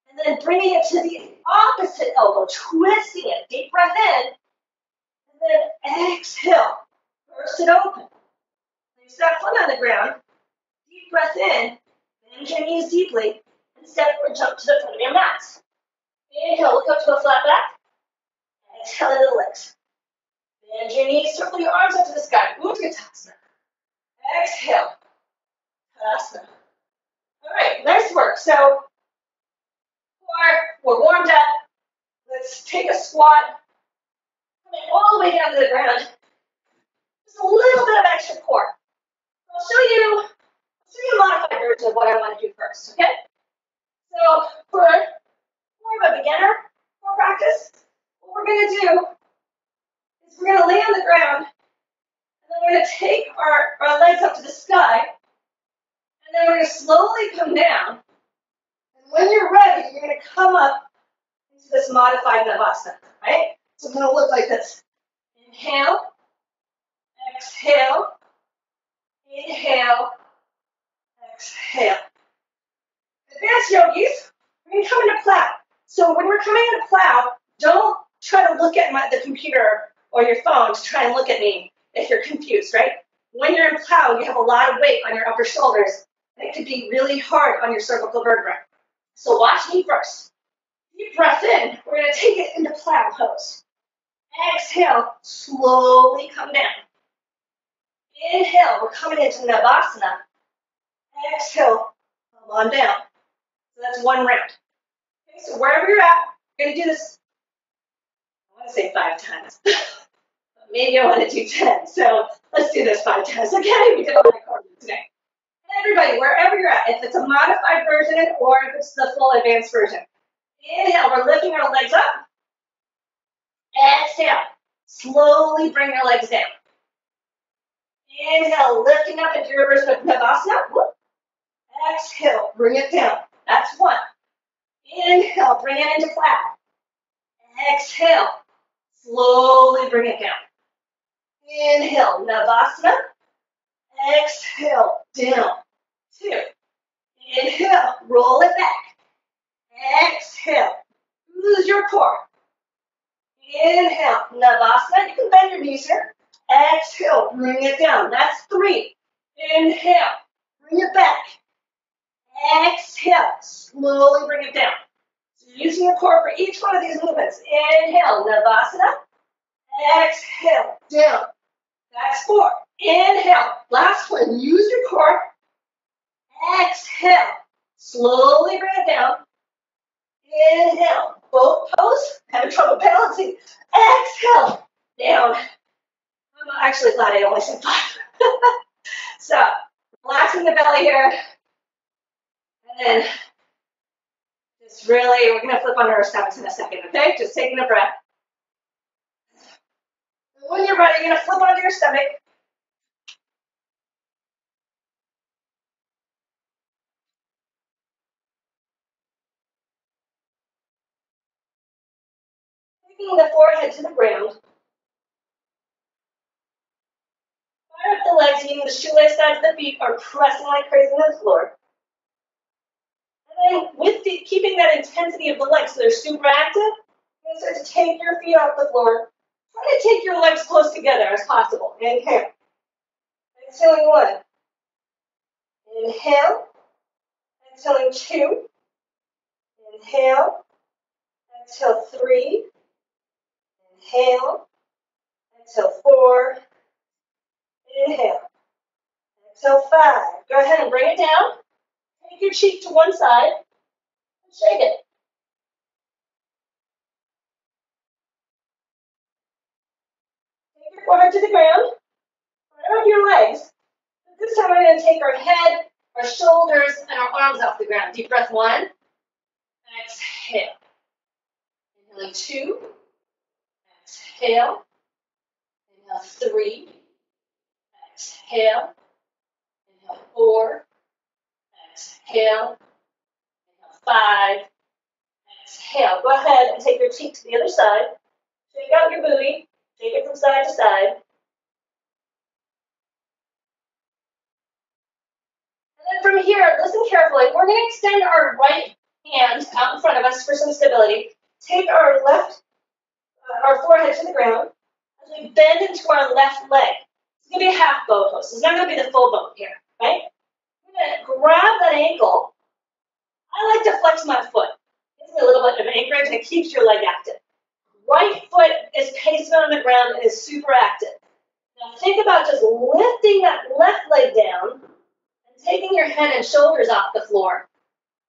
And then bringing it to the opposite elbow. Twisting it. Deep breath in. And then exhale. Burst it open. Place that foot on the ground. Deep breath in. Bend your knees deeply. And step or jump to the front of your mat. Inhale, look up to a flat back. Exhale into the legs. Bend your knees, circle your arms up to the sky. Utkatasana. Exhale. Tadasana. All right, nice work. So, we're warmed up. Let's take a squat. Coming all the way down to the ground. Just a little bit of extra core. I'll show you a modified version of what I want to do first, okay? So, for more of a beginner core practice, what we're going to do is we're going to lay on the ground, and then we're going to take our legs up to the sky, and then we're going to slowly come down. And when you're ready, you're going to come up into this modified Navasana, right? So it's going to look like this. Inhale, exhale, inhale, exhale. Advanced yogis, we're going to come into plow. So when we're coming into plow, don't try to look at the computer or your phone to try and look at me if you're confused, right? When you're in plow, you have a lot of weight on your upper shoulders, and it could be really hard on your cervical vertebrae. So watch me first. Deep breath in. We're going to take it into plow pose. Exhale, slowly come down. Inhale, we're coming into Navasana. Exhale, come on down. So that's one round. Okay, so wherever you're at, you're going to do this, I want to say 5 times. But maybe I want to do 10. So let's do this 5 times. Okay, we did all that cardio today. And everybody, wherever you're at, if it's a modified version or if it's the full advanced version. Inhale, we're lifting our legs up. Exhale, slowly bring your legs down. Inhale, lifting up into your version of Navasana. Whoop. Exhale, bring it down. That's one. Inhale, bring it into flat. Exhale, slowly bring it down. Inhale, Navasana. Exhale, down. 2. Inhale, roll it back. Exhale, use your core. Inhale, Navasana. You can bend your knees here. Exhale, bring it down. That's 3. Inhale, bring it back. Exhale, slowly bring it down. So using your core for each one of these movements. Inhale, Navasana. Exhale, down. That's 4. Inhale, last one. Use your core. Exhale, slowly bring it down. Inhale, both pose. Having trouble balancing. Exhale, down. I'm actually glad I only said 5. So, relaxing the belly here. And then just really, we're going to flip under our stomachs in a second, okay? Just taking a breath. When you're ready, you're going to flip onto your stomach. Taking the forehead to the ground. Fire up the legs, meaning the shoelace sides of the feet are pressing like crazy on the floor. And then with keeping that intensity of the legs so they're super active, you're going to start to take your feet off the floor. Try to take your legs close together as possible. Inhale. Exhaling 1. Inhale. Exhaling 2. Inhale. Exhale 3. Inhale. Exhale 4. Inhale. Exhale 5. Go ahead and bring it down. Take your cheek to one side and shake it. Take your forehead to the ground. Fire up your legs. This time we're going to take our head, our shoulders, and our arms off the ground. Deep breath 1. Exhale. Inhaling 2. Exhale. Inhale 3. Exhale. Inhale 4. Exhale. Inhale 5. Exhale. Go ahead and take your cheek to the other side. Shake out your booty. Shake it from side to side. And then from here, listen carefully. We're going to extend our right hand out in front of us for some stability. Take our our forehead to the ground as we bend into our left leg. It's going to be a half bow pose. It's not going to be the full bow here, right? I'm going to grab that ankle. I like to flex my foot. It gives me a little bit of anchorage and it keeps your leg active. Right foot is placed on the ground and is super active. Now think about just lifting that left leg down and taking your head and shoulders off the floor.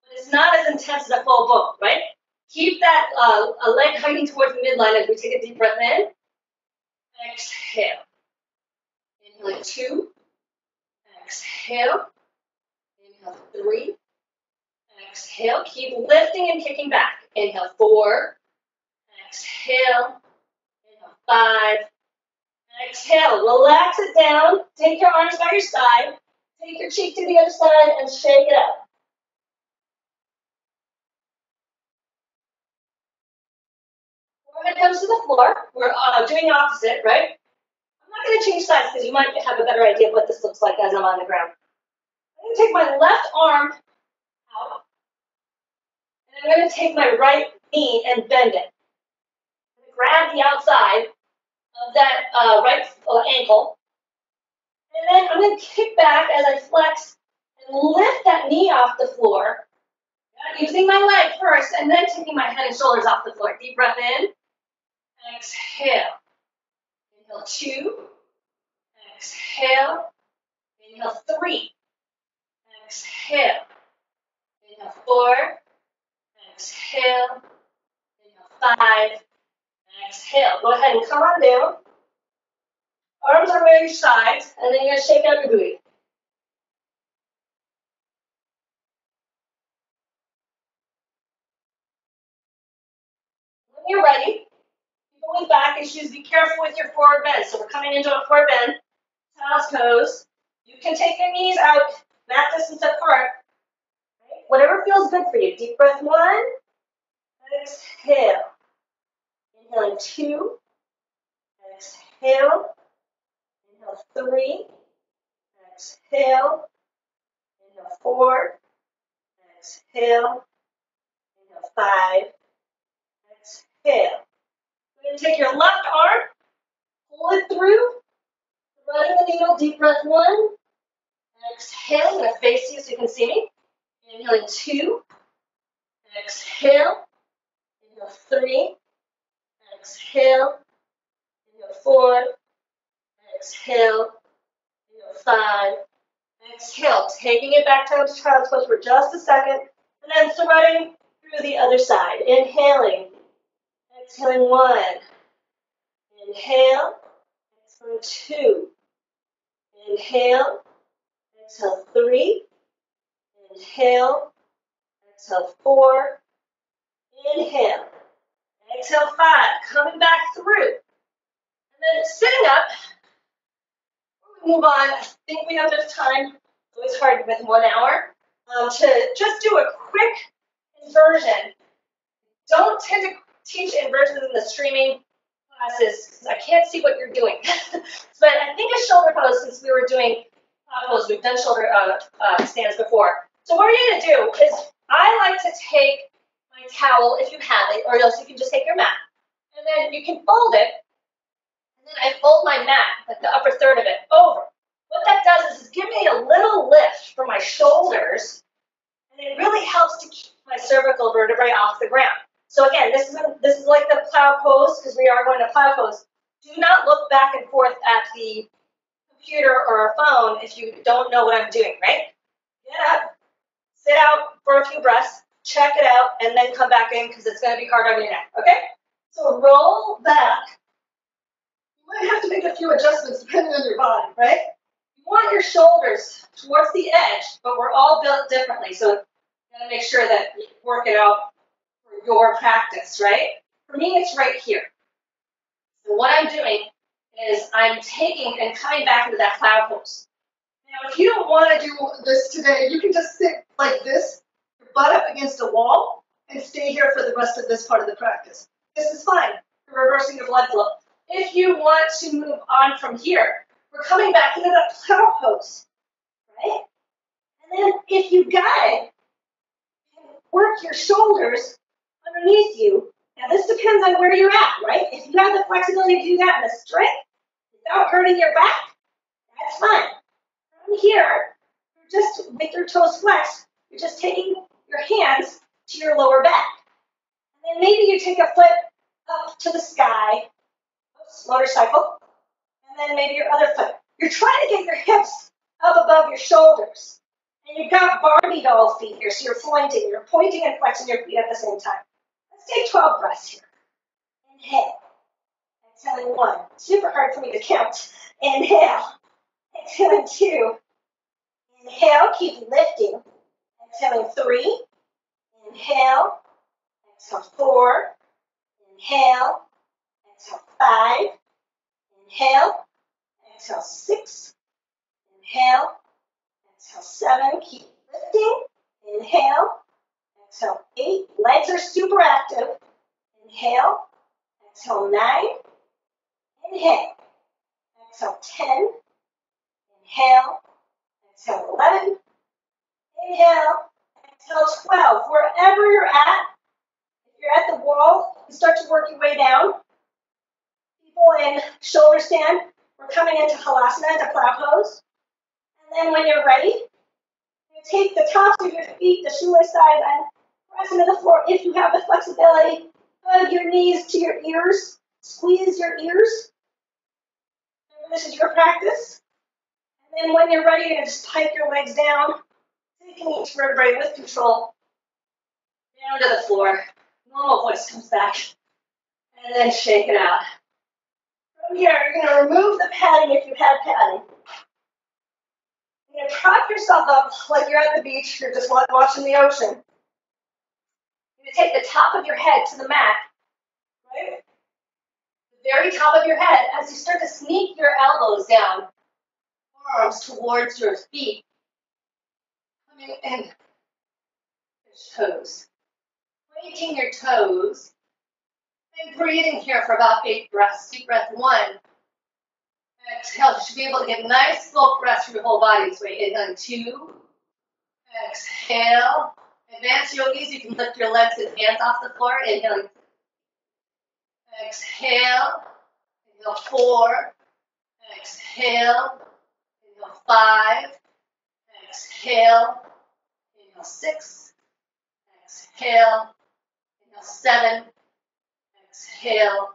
But it's not as intense as a full bow, right? Keep that a leg hugging towards the midline as we take a deep breath in. Exhale. Inhale 2. Exhale. Inhale 3. Exhale. Keep lifting and kicking back. Inhale 4. Exhale. Inhale 5. Exhale. Relax it down. Take your arms by your side. Take your cheek to the other side and shake it out. Forehead comes to the floor. We're doing the opposite, right? I'm not going to change sides because you might have a better idea of what this looks like as I'm on the ground. I'm going to take my left arm out. And I'm going to take my right knee and bend it. I'm going to grab the outside of that right ankle. And then I'm going to kick back as I flex and lift that knee off the floor. Using my leg first and then taking my head and shoulders off the floor. Deep breath in. Exhale. Inhale 2. Exhale. Inhale 3. Exhale. Inhale 4. Exhale. Inhale 5. Exhale. Go ahead and come on down. Arms are by your sides, and then you're going to shake out your booty. When you're ready, people with back issues, be careful with your forward bend. So we're coming into a forward bend, child's pose. You can take your knees out, mat distance apart. Right? Whatever feels good for you. Deep breath 1. Exhale. Inhaling 2. Exhale. Inhale 3. exhale, inhale 4, exhale, inhale 5, exhale. You're going to take your left arm, pull it through, threading the needle, deep breath 1, exhale, I'm going to face you so you can see me. Inhaling 2, exhale, inhale 3, exhale, inhale 4, exhale, inhale 5, exhale, taking it back down to child's pose for just a second, and then threading through the other side. Inhaling, exhaling 1, inhale, exhale 2, inhale, exhale 3, inhale, exhale 4, inhale, exhale 5, coming back through, and then sitting up. Move on. I think we have enough time. It's always hard with 1 hour to just do a quick inversion. Don't tend to teach inversions in the streaming classes because I can't see what you're doing. But I think a shoulder pose, since we were doing pose, we've done shoulder stands before. So what you're going to do is I like to take my towel, if you have it, or else you can just take your mat. And then you can fold it. And then I fold my mat, like the upper third of it, over. What that does is give me a little lift for my shoulders, and it really helps to keep my cervical vertebrae off the ground. So again, this is like the plow pose, because we are going to plow pose. Do not look back and forth at the computer or a phone if you don't know what I'm doing, right? Get up, sit out for a few breaths, check it out, and then come back in because it's going to be hard on your neck, okay? So roll back. You might have to make a few adjustments depending on your body, right? You want your shoulders towards the edge, but we're all built differently, so you gotta make sure that you work it out for your practice, right? For me, it's right here. So what I'm doing is I'm taking and coming back into that cloud pose. Now, if you don't want to do this today, you can just sit like this, your butt up against a wall, and stay here for the rest of this part of the practice. This is fine for reversing your blood flow. If you want to move on from here, we're coming back into that plow pose, right? And then if you got it, work your shoulders underneath you. Now this depends on where you're at, right? If you have the flexibility to do that in a straight, without hurting your back, that's fine. From here, you're just with your toes flexed, you're just taking your hands to your lower back. And then maybe you take a foot up to the sky, motorcycle, and then maybe your other foot. You're trying to get your hips up above your shoulders. And you've got Barbie doll feet here, so you're pointing. You're pointing and flexing your feet at the same time. Let's take 12 breaths here. Inhale. Exhaling 1. Super hard for me to count. Inhale. Exhaling 2. Inhale. Keep lifting. Exhaling 3. Inhale. Exhale 4. Inhale. Exhale 5. Inhale. Exhale 6. Inhale. Exhale 7. Keep lifting. Inhale. Exhale 8. Legs are super active. Inhale. Exhale 9. Inhale. Exhale 10. Inhale. Exhale 11. Inhale. Exhale 12. Wherever you're at, if you're at the wall, you start to work your way down. People in shoulder stand, we're coming into Halasana, into plow pose. And then when you're ready, you take the tops of your feet, the shoelace side, and press them to the floor. If you have the flexibility, hug your knees to your ears, squeeze your ears. Remember, this is your practice. And then when you're ready, you're going to just pike your legs down, taking each vertebrae with control, down to the floor. Normal voice comes back. And then shake it out. From here, you're going to remove the padding if you had padding. You're going to prop yourself up like you're at the beach. You're just watching the ocean. You're going to take the top of your head to the mat, right? The very top of your head as you start to sneak your elbows down, arms towards your feet. Coming in, your toes. Pointing your toes. And breathing here for about 8 breaths. Deep breath 1. Exhale. You should be able to get nice slow press through your whole body. So inhale, 2. Exhale. Advanced yogis, you can lift your legs and hands off the floor. Inhale. Exhale. Inhale, 4. Exhale. Inhale, 5. Exhale. Inhale, 6. Exhale. Inhale, 7. Exhale.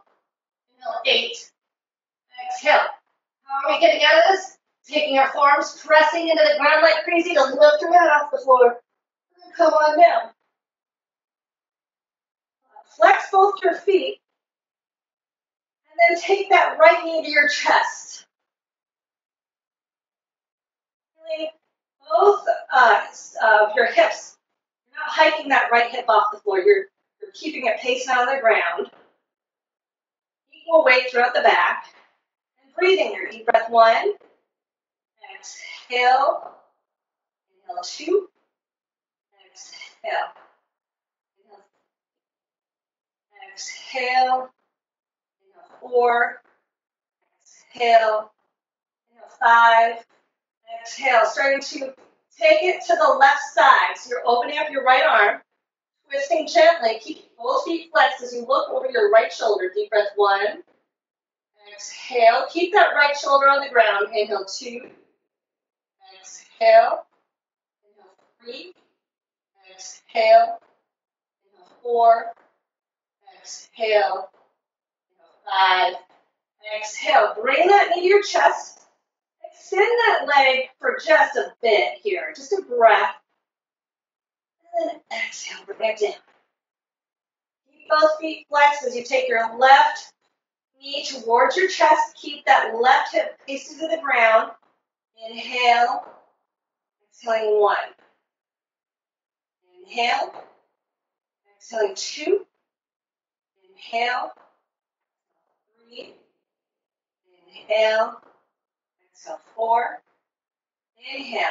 Inhale, 8. Exhale. How are we getting out of this? Taking our forearms, pressing into the ground like crazy to lift your head off the floor. Come on down. Flex both your feet. And then take that right knee to your chest. Feeling both of your hips. You're not hiking that right hip off the floor. You're keeping it pacing on the ground. Equal weight throughout the back. And breathing your deep breath 1. Exhale. Inhale, 2. Exhale. Exhale. Inhale, 4. Exhale. Inhale, 5. Exhale. Starting to take it to the left side. So you're opening up your right arm, twisting gently. Keep both feet flexed as you look over your right shoulder. Deep breath 1. Exhale. Keep that right shoulder on the ground. Inhale, 2. Exhale. Inhale, 3. Exhale. Inhale, 4. Exhale. Inhale, 5. Exhale. Bring that knee to your chest. Extend that leg for just a bit here. Just a breath. And then exhale. Bring it down. Keep both feet flexed as you take your left knee towards your chest. Keep that left hip facing to the ground. Inhale. Exhaling 1. Inhale. Exhaling 2. Inhale. 3. Inhale. Exhale 4. Inhale.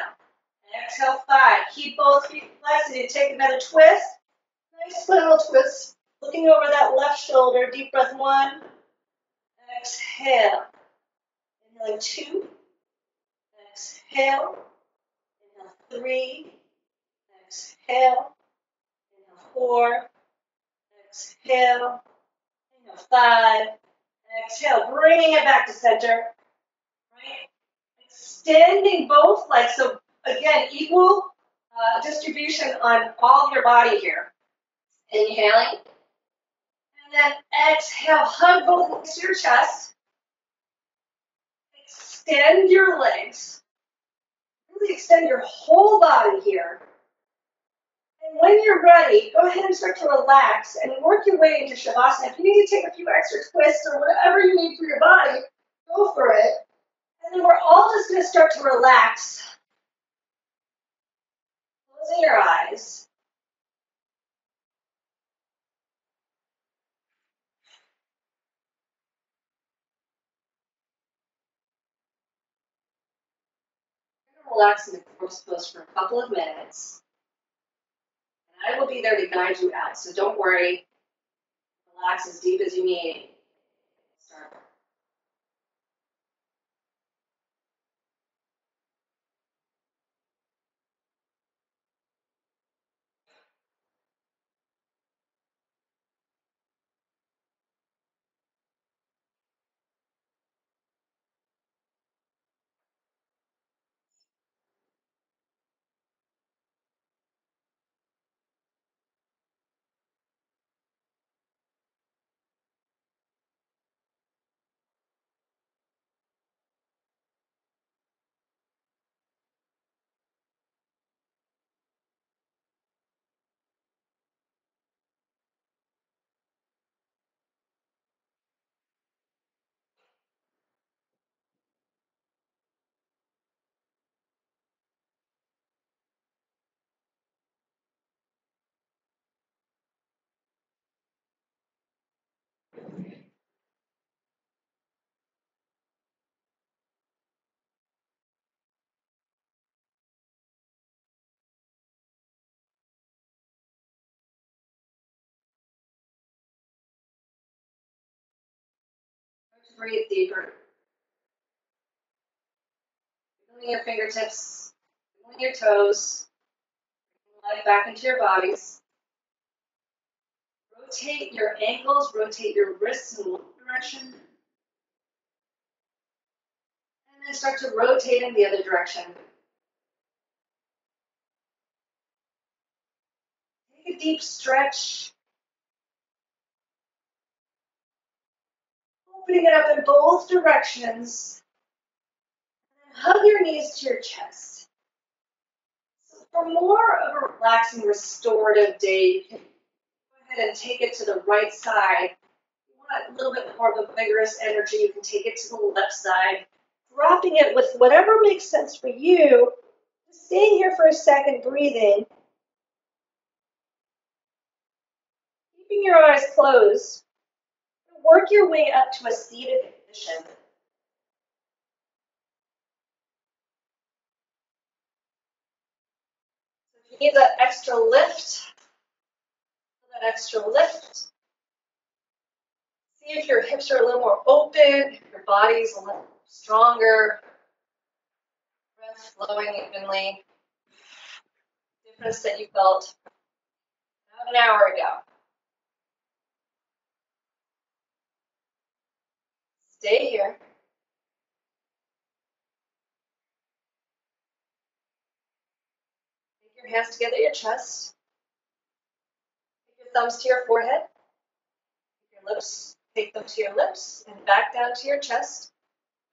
Exhale 5. Keep both feet flexed. You take another twist. Nice little twist. Looking over that left shoulder. Deep breath 1. Exhale. Inhaling 2. Exhale. Inhale 3. Exhale. Inhale 4. Exhale. Inhale 5. Exhale. Bringing it back to center. Right? Extending both legs. So again, equal distribution on all of your body here. Inhaling. And then exhale. Hug both legs to your chest. Extend your legs. Really extend your whole body here. And when you're ready, go ahead and start to relax and work your way into Shavasana. If you need to take a few extra twists or whatever you need for your body, go for it. And then we're all just going to start to relax. Closing your eyes. Relax in the corpse pose for a couple of minutes. And I will be there to guide you out, so don't worry. Relax as deep as you need. Start. Breathe deeper. moving your fingertips, moving your toes, life back into your bodies. Rotate your ankles, rotate your wrists in one direction. And then start to rotate in the other direction. Take a deep stretch. Opening it up in both directions. And then hug your knees to your chest. So for more of a relaxing, restorative day, you can go ahead and take it to the right side. If you want a little bit more of a vigorous energy, you can take it to the left side. Dropping it with whatever makes sense for you. Just staying here for a second, breathing. Keeping your eyes closed. Work your way up to a seated position. If you need that extra lift, see if your hips are a little more open, if your body's a little stronger, breath flowing evenly. Difference that you felt about an hour ago. Stay here. Take your hands together at your chest. Take your thumbs to your forehead. Your lips, take them to your lips and back down to your chest.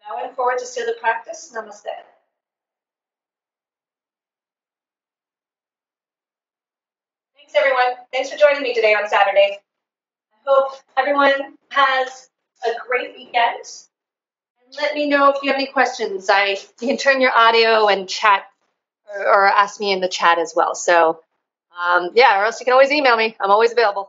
Bowing forward to seal the practice. Namaste. Thanks, everyone. Thanks for joining me today on Saturday. I hope everyone has a great weekend. And let me know if you have any questions. You can turn your audio and chat or ask me in the chat as well. So, or else you can always email me. I'm always available.